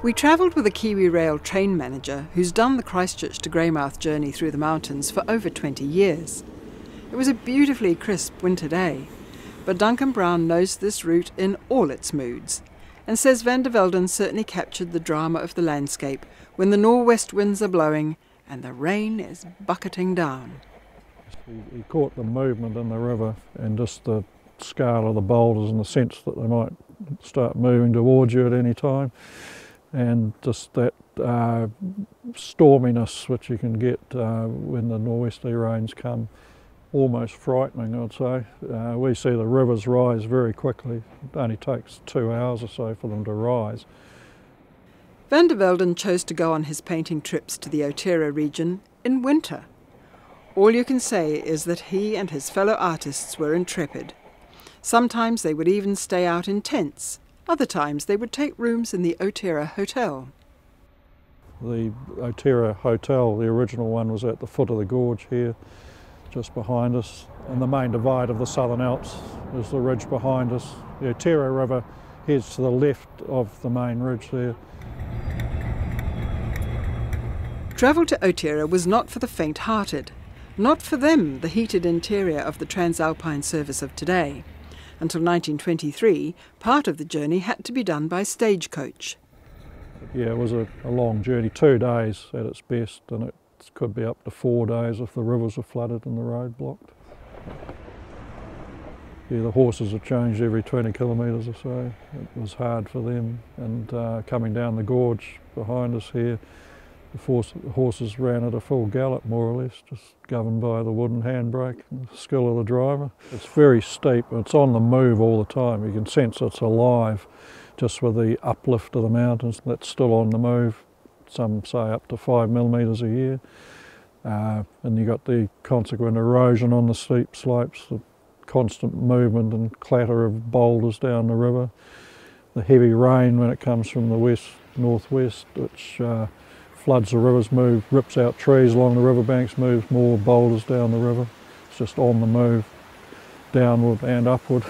We travelled with a Kiwi Rail train manager who's done the Christchurch to Greymouth journey through the mountains for over 20 years. It was a beautifully crisp winter day, but Duncan Browne knows this route in all its moods and says Van der Velden certainly captured the drama of the landscape when the nor'west winds are blowing and the rain is bucketing down. He caught the movement in the river and just the scale of the boulders and the sense that they might start moving towards you at any time. And just that storminess which you can get when the nor'westerly rains come, almost frightening, I'd say. We see the rivers rise very quickly. It only takes 2 hours or so for them to rise. Van der Velden chose to go on his painting trips to the Otira region in winter. All you can say is that he and his fellow artists were intrepid. Sometimes they would even stay out in tents. Other times they would take rooms in the Otira Hotel. The Otira Hotel, the original one, was at the foot of the gorge here, just behind us. And the main divide of the Southern Alps is the ridge behind us. The Otira River heads to the left of the main ridge there. Travel to Otira was not for the faint-hearted. Not for them, the heated interior of the Transalpine service of today. Until 1923, part of the journey had to be done by stagecoach. Yeah, it was a long journey, 2 days at its best, and it could be up to 4 days if the rivers are flooded and the road blocked. Yeah, the horses have changed every 20 kilometres or so. It was hard for them, and coming down the gorge behind us here, the horses ran at a full gallop, more or less, just governed by the wooden handbrake and the skill of the driver. It's very steep, it's on the move all the time. You can sense it's alive just with the uplift of the mountains. That's still on the move, some say up to 5 millimetres a year. And you got the consequent erosion on the steep slopes, the constant movement and clatter of boulders down the river. The heavy rain when it comes from the west-northwest, which floods the rivers, rips out trees along the riverbanks, moves more boulders down the river. It's just on the move, downward and upward.